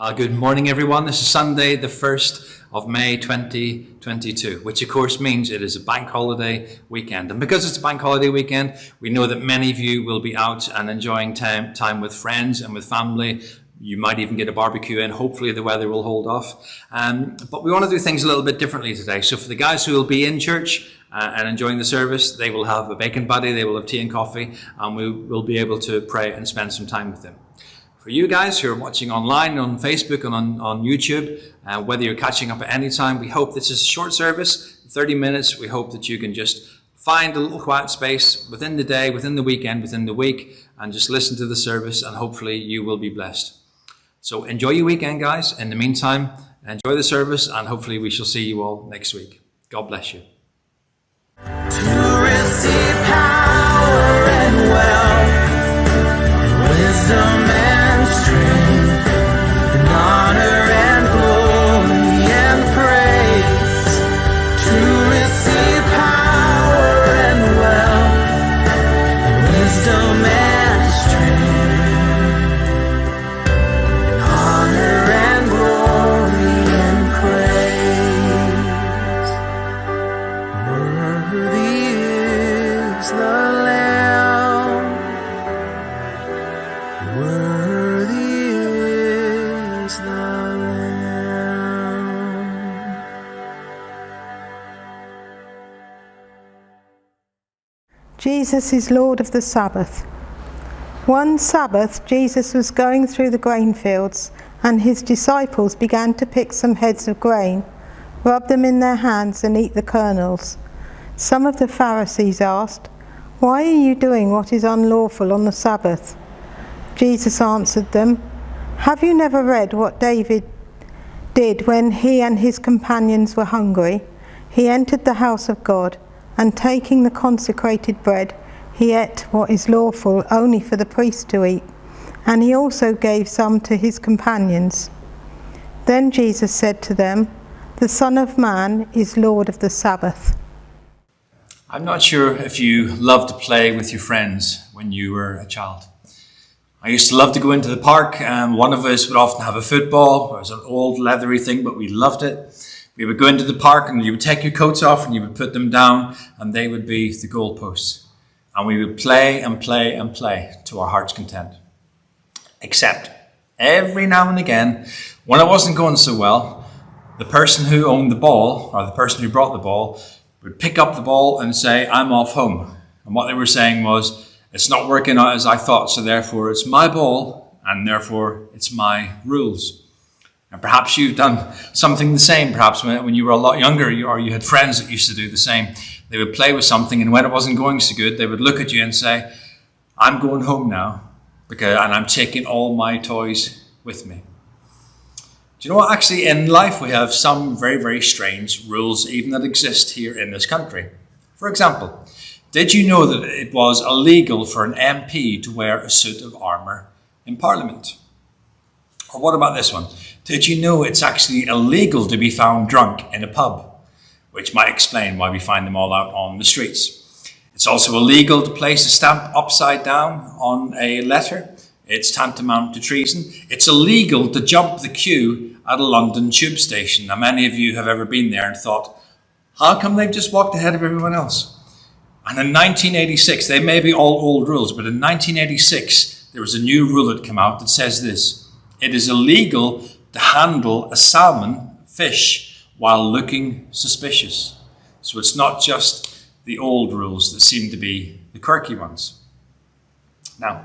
Good morning, everyone. This is Sunday, the 1st of May 2022, which of course means it is a bank holiday weekend. And because it's a bank holiday weekend, we know that many of you will be out and enjoying time with friends and with family. You might even get a barbecue in. Hopefully the weather will hold off. But we want to do things a little bit differently today. So for the guys who will be in church and enjoying the service, they will have a bacon buddy, they will have tea and coffee, and we will be able to pray and spend some time with them. For you guys who are watching online on Facebook and on YouTube, whether you're catching up at any time, we hope this is a short service, 30 minutes. We hope that you can just find a little quiet space within the day, within the weekend, within the week, and just listen to the service, and hopefully you will be blessed. So enjoy your weekend, guys. In the meantime, enjoy the service, and hopefully we shall see you all next week. God bless you. To receive power and wealth, wisdom and strength, and honor and glory and praise. To receive power and wealth, wisdom and strength, and honor and glory and praise. Worthy is the Lamb. Worthy is the Lamb. Jesus is Lord of the Sabbath. One Sabbath, Jesus was going through the grain fields, and his disciples began to pick some heads of grain, rub them in their hands and eat the kernels. Some of the Pharisees asked, "Why are you doing what is unlawful on the Sabbath?" Jesus answered them, "Have you never read what David did when he and his companions were hungry? He entered the house of God, and taking the consecrated bread, he ate what is lawful only for the priest to eat, and he also gave some to his companions." Then Jesus said to them, "The Son of Man is Lord of the Sabbath." I'm not sure if you loved to play with your friends when you were a child. I used to love to go into the park, and one of us would often have a football. It was an old leathery thing, but we loved it. We would go into the park and you would take your coats off and you would put them down, and they would be the goalposts. And we would play and play and play to our heart's content. Except every now and again, when it wasn't going so well, the person who owned the ball, or the person who brought the ball, would pick up the ball and say, "I'm off home." And what they were saying was, "It's not working out as I thought, so therefore it's my ball, and therefore it's my rules." And perhaps you've done something the same. Perhaps when you were a lot younger, or you had friends that used to do the same. They would play with something, and when it wasn't going so good, they would look at you and say, "I'm going home now, and I'm taking all my toys with me." Do you know what? Actually, in life, we have some very, very strange rules even that exist here in this country. For example, did you know that it was illegal for an MP to wear a suit of armour in Parliament? Or what about this one? Did you know it's actually illegal to be found drunk in a pub? Which might explain why we find them all out on the streets. It's also illegal to place a stamp upside down on a letter. It's tantamount to treason. It's illegal to jump the queue at a London tube station. Now, many of you have ever been there and thought, how come they've just walked ahead of everyone else? And in 1986, they may be all old rules, but in 1986, there was a new rule that came out that says this: it is illegal to handle a salmon fish while looking suspicious. So it's not just the old rules that seem to be the quirky ones. Now,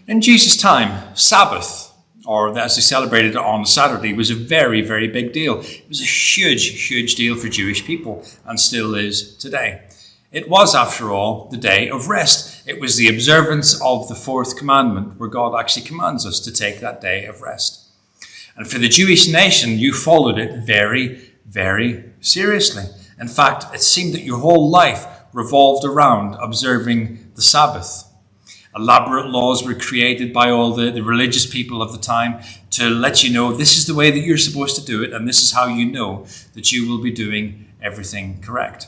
in Jesus' time, Sabbath, or as they celebrated on Saturday, was a very, very big deal. It was a huge, huge deal for Jewish people, and still is today. It was, after all, the day of rest. It was the observance of the fourth commandment, where God actually commands us to take that day of rest. And for the Jewish nation, you followed it very, very seriously. In fact, it seemed that your whole life revolved around observing the Sabbath. Elaborate laws were created by all the religious people of the time to let you know this is the way that you're supposed to do it, and this is how you know that you will be doing everything correct.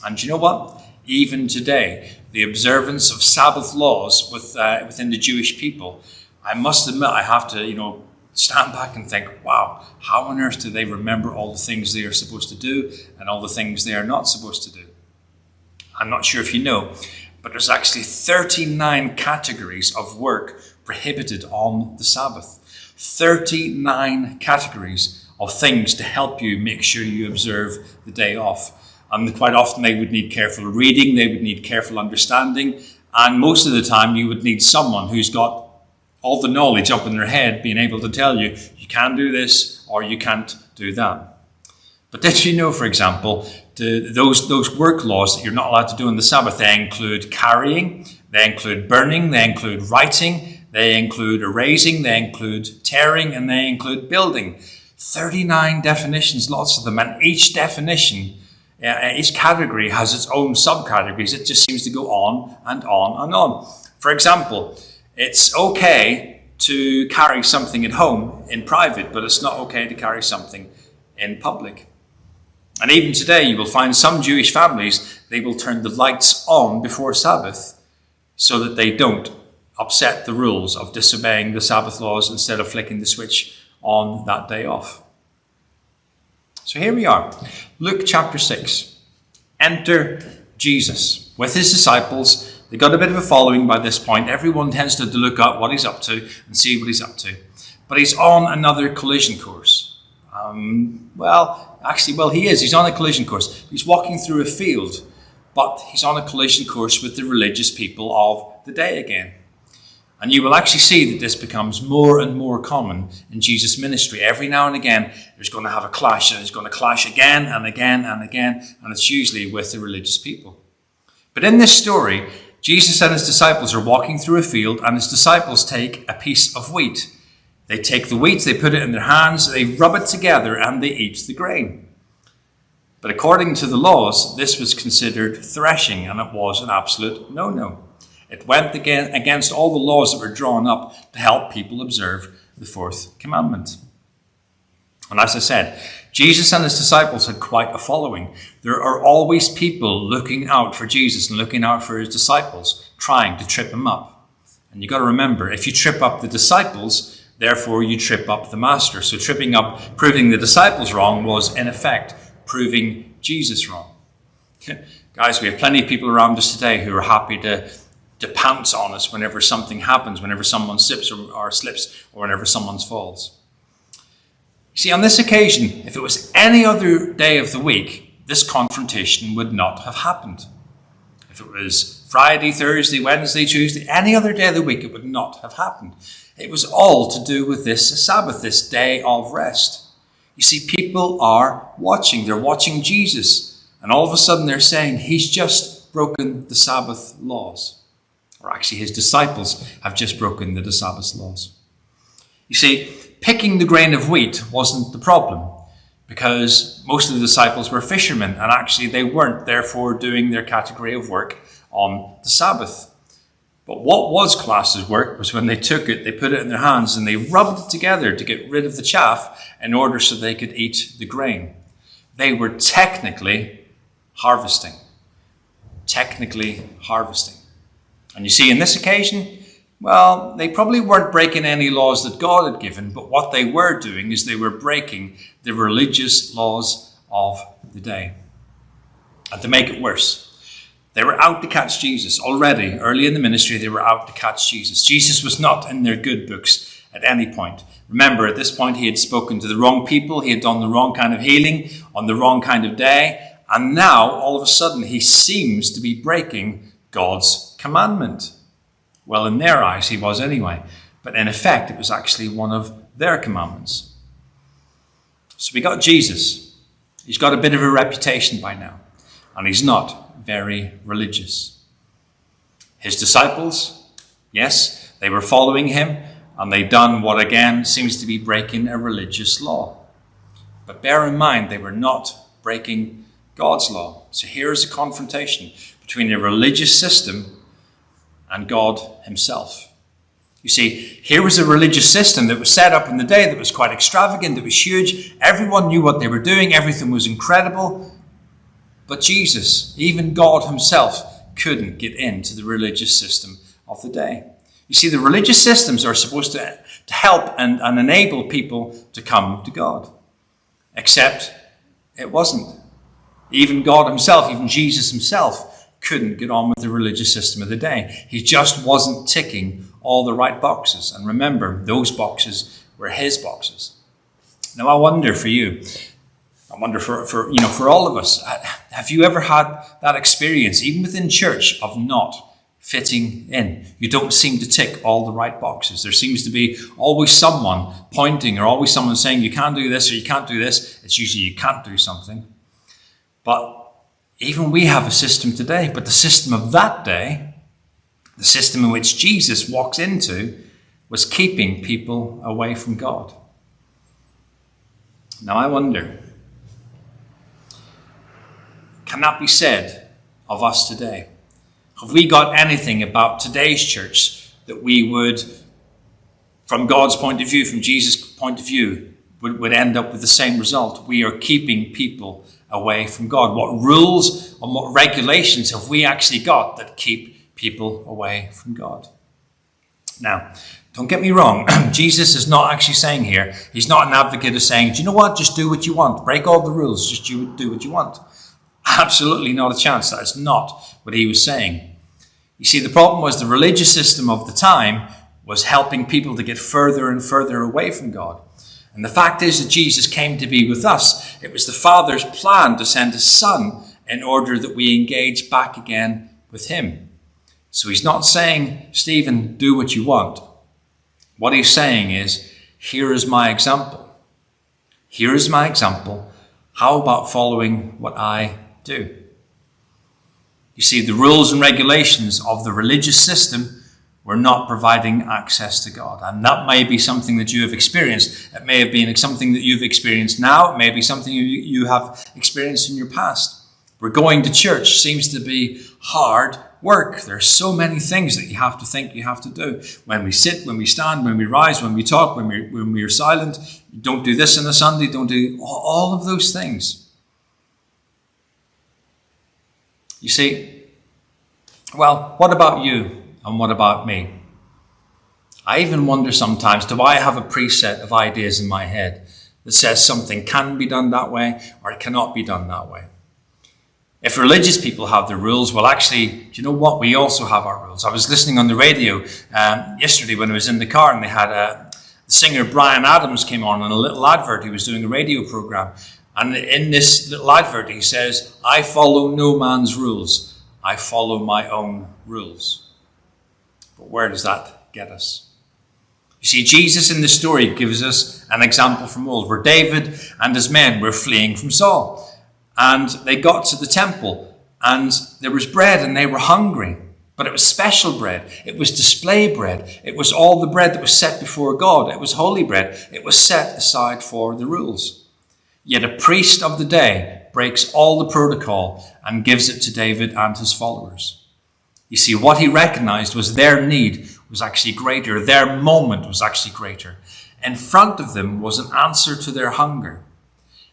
And you know what? Even today, the observance of Sabbath laws within the Jewish people, I must admit, I have to, stand back and think, wow, how on earth do they remember all the things they are supposed to do and all the things they are not supposed to do? I'm not sure if you know, but there's actually 39 categories of work prohibited on the Sabbath. 39 categories of things to help you make sure you observe the day off. And quite often they would need careful reading, they would need careful understanding, and most of the time you would need someone who's got all the knowledge up in their head being able to tell you, you can do this or you can't do that. But did you know, for example, those work laws that you're not allowed to do on the Sabbath, they include carrying, they include burning, they include writing, they include erasing, they include tearing, and they include building. 39 definitions, lots of them, and each definition, each category has its own subcategories. It just seems to go on and on and on. For example, it's okay to carry something at home in private, but it's not okay to carry something in public. And even today, you will find some Jewish families, they will turn the lights on before Sabbath so that they don't upset the rules of disobeying the Sabbath laws instead of flicking the switch on that day off. So here we are, Luke chapter 6. Enter Jesus with his disciples. They got a bit of a following by this point. Everyone tends to look up what he's up to and see what he's up to. But he's on another collision course. He is. He's on a collision course. He's walking through a field, but he's on a collision course with the religious people of the day again. And you will actually see that this becomes more and more common in Jesus' ministry. Every now and again, there's going to have a clash, and it's going to clash again and again and again, and it's usually with the religious people. But in this story, Jesus and his disciples are walking through a field, and his disciples take a piece of wheat. They take the wheat, they put it in their hands, they rub it together, and they eat the grain. But according to the laws, this was considered threshing, and it was an absolute no-no. It went against all the laws that were drawn up to help people observe the fourth commandment. And as I said, Jesus and his disciples had quite a following. There are always people looking out for Jesus and looking out for his disciples, trying to trip him up. And you've got to remember, if you trip up the disciples, therefore you trip up the master. So tripping up, proving the disciples wrong was in effect proving Jesus wrong. Guys, we have plenty of people around us today who are happy to pounce on us whenever something happens, whenever someone slips or whenever someone falls. You see, on this occasion, if it was any other day of the week, this confrontation would not have happened. If it was Friday, Thursday, Wednesday, Tuesday, any other day of the week, it would not have happened. It was all to do with this Sabbath, this day of rest. You see, people are watching. They're watching Jesus. And all of a sudden they're saying, he's just broken the Sabbath laws. Or actually, his disciples have just broken the Sabbath laws. You see, picking the grain of wheat wasn't the problem, because most of the disciples were fishermen, and actually they weren't therefore doing their category of work on the Sabbath. But what was classed as work was when they took it, they put it in their hands, and they rubbed it together to get rid of the chaff in order so they could eat the grain. They were technically harvesting. And you see, in this occasion, well, they probably weren't breaking any laws that God had given, but what they were doing is they were breaking the religious laws of the day. And to make it worse, they were out to catch Jesus. Already, early in the ministry, they were out to catch Jesus. Jesus was not in their good books at any point. Remember, at this point, he had spoken to the wrong people. He had done the wrong kind of healing on the wrong kind of day. And now, all of a sudden, he seems to be breaking God's commandment. Well, in their eyes, he was anyway. But in effect, it was actually one of their commandments. So we got Jesus. He's got a bit of a reputation by now. And he's not very religious. His disciples, yes, they were following him. And they'd done what again seems to be breaking a religious law. But bear in mind, they were not breaking God's law. So here is a confrontation between a religious system and God himself. You see, here was a religious system that was set up in the day that was quite extravagant, that was huge. Everyone knew what they were doing. Everything was incredible. But Jesus, even God himself, couldn't get into the religious system of the day. You see, the religious systems are supposed to help and enable people to come to God. Except it wasn't. Even God himself, even Jesus himself, couldn't get on with the religious system of the day. He just wasn't ticking all the right boxes. And remember, those boxes were his boxes. Now I wonder for you, I wonder for all of us, have you ever had that experience, even within church, of not fitting in? You don't seem to tick all the right boxes. There seems to be always someone pointing or always someone saying you can't do this or you can't do this. It's usually you can't do something. But even we have a system today, but the system of that day, the system in which Jesus walks into, was keeping people away from God. Now I wonder, can that be said of us today? Have we got anything about today's church that we would, from God's point of view, from Jesus' point of view, would end up with the same result? We are keeping people away from God. What rules and what regulations have we actually got that keep people away from God? Now, don't get me wrong. Jesus is not actually saying here, he's not an advocate of saying, do you know what? Just do what you want. Break all the rules. Just do what you want. Absolutely not a chance. That is not what he was saying. You see, the problem was the religious system of the time was helping people to get further and further away from God. And the fact is that Jesus came to be with us. It was the Father's plan to send his Son in order that we engage back again with him. So he's not saying, Stephen, do what you want. What he's saying is, here is my example. Here is my example. How about following what I do? You see, the rules and regulations of the religious system were not providing access to God. And that may be something that you have experienced. It may have been something that you've experienced now. It may be something you have experienced in your past. Where going to church seems to be hard work. There are so many things that you have to think you have to do. When we sit, when we stand, when we rise, when we talk, when we are silent. Don't do this on a Sunday. Don't do all of those things. You see, well, what about you and what about me? I even wonder sometimes, do I have a preset of ideas in my head that says something can be done that way or it cannot be done that way? If religious people have the rules, well, actually, do you know what? We also have our rules. I was listening on the radio yesterday when I was in the car, and they had the singer Bryan Adams came on a little advert. He was doing a radio program. And in this little advert, he says, I follow no man's rules. I follow my own rules. But where does that get us? You see, Jesus in the story gives us an example from old, where David and his men were fleeing from Saul. And they got to the temple, and there was bread, and they were hungry. But it was special bread. It was display bread. It was all the bread that was set before God. It was holy bread. It was set aside for the rules. Yet a priest of the day breaks all the protocol and gives it to David and his followers. You see, what he recognized was their need was actually greater. Their moment was actually greater. In front of them was an answer to their hunger.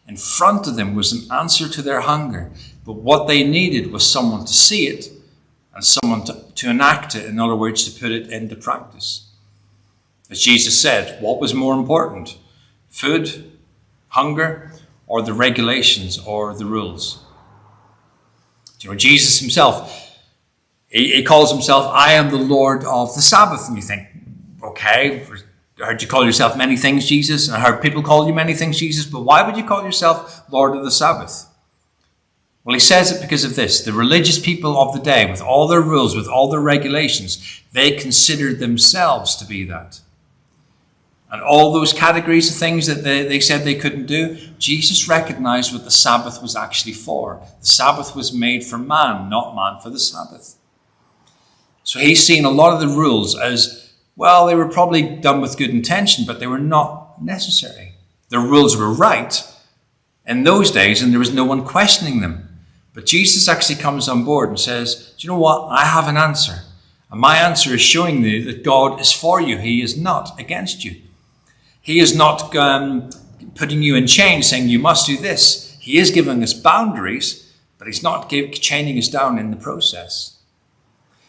In front of them was an answer to their hunger. But what they needed was someone to see it and someone to enact it. In other words, to put it into practice. As Jesus said, what was more important? Food, hunger, or the regulations or the rules? You know, Jesus himself, he calls himself, I am the Lord of the Sabbath. And you think, okay, I heard you call yourself many things, Jesus, and I heard people call you many things, Jesus, but why would you call yourself Lord of the Sabbath? Well, he says it because of this. The religious people of the day, with all their rules, with all their regulations, they considered themselves to be that. And all those categories of things that they said they couldn't do, Jesus recognized what the Sabbath was actually for. The Sabbath was made for man, not man for the Sabbath. So he's seen a lot of the rules as, well, they were probably done with good intention, but they were not necessary. The rules were right in those days, and there was no one questioning them. But Jesus actually comes on board and says, do you know what? I have an answer. And my answer is showing you that God is for you. He is not against you. He is not putting you in chains saying you must do this. He is giving us boundaries, but he's not chaining us down in the process.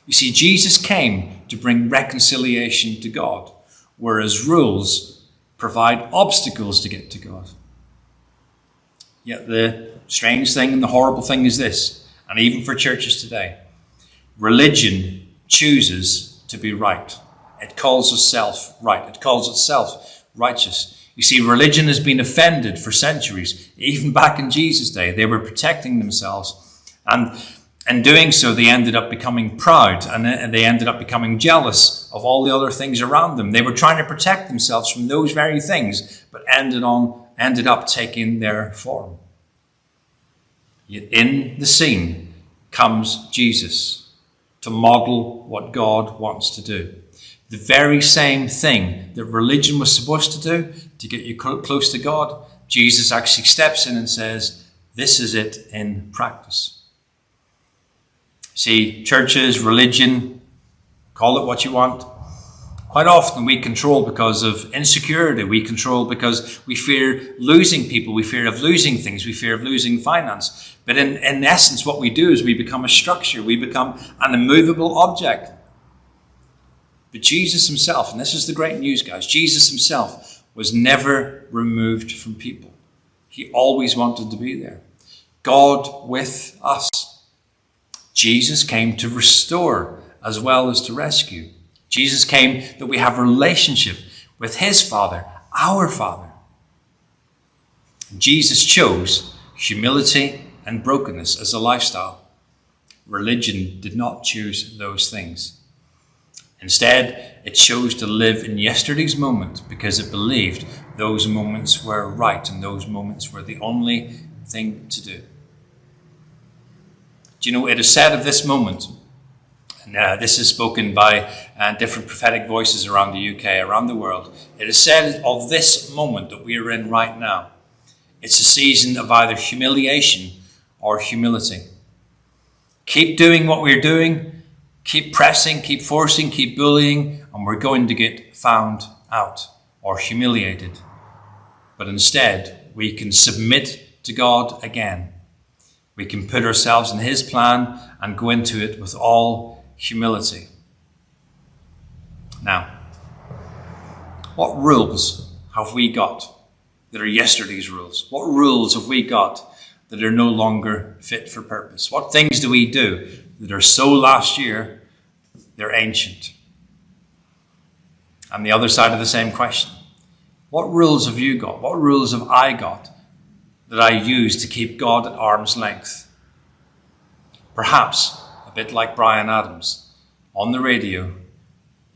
You see, Jesus came to bring reconciliation to God. whereas rules provide obstacles to get to God. Yet the strange thing and the horrible thing is this, and even for churches today, religion chooses to be right. It calls itself right. It calls itself righteous. You see, religion has been offended for centuries. Even back in Jesus' day, they were protecting themselves. And in doing so, they ended up becoming proud, and they ended up becoming jealous of all the other things around them. They were trying to protect themselves from those very things, but ended up taking their form. Yet in the scene comes Jesus to model what God wants to do. The very same thing that religion was supposed to do to get you close to God, Jesus actually steps in and says, this is it in practice. See, churches, religion, call it what you want. Quite often we control because of insecurity. We control because we fear losing people. We fear of losing things. We fear of losing finance. But in essence, what we do is we become a structure. We become an immovable object. But Jesus himself, and this is the great news, guys, Jesus himself was never removed from people. He always wanted to be there. God with us. Jesus came to restore as well as to rescue. Jesus came that we have a relationship with his Father, our Father. Jesus chose humility and brokenness as a lifestyle. Religion did not choose those things. Instead, it chose to live in yesterday's moment because it believed those moments were right and those moments were the only thing to do. Do you know, it is said of this moment, and this is spoken by different prophetic voices around the UK, around the world. It is said of this moment that we are in right now, it's a season of either humiliation or humility. Keep doing what we're doing, keep pressing, keep forcing, keep bullying, and we're going to get found out or humiliated. But instead, we can submit to God again. We can put ourselves in his plan and go into it with all humility. Now, what rules have we got that are yesterday's rules? What rules have we got that are no longer fit for purpose? What things do we do that are so last year, they're ancient? And the other side of the same question, what rules have you got? What rules have I got that I use to keep God at arm's length? Perhaps, a bit like Bryan Adams, on the radio,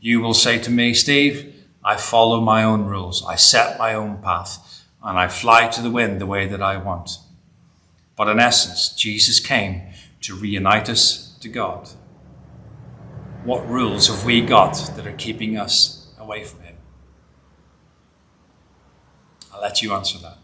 you will say to me, Steve, I follow my own rules, I set my own path, and I fly to the wind the way that I want. But in essence, Jesus came to reunite us to God. What rules have we got that are keeping us away from him? I'll let you answer that.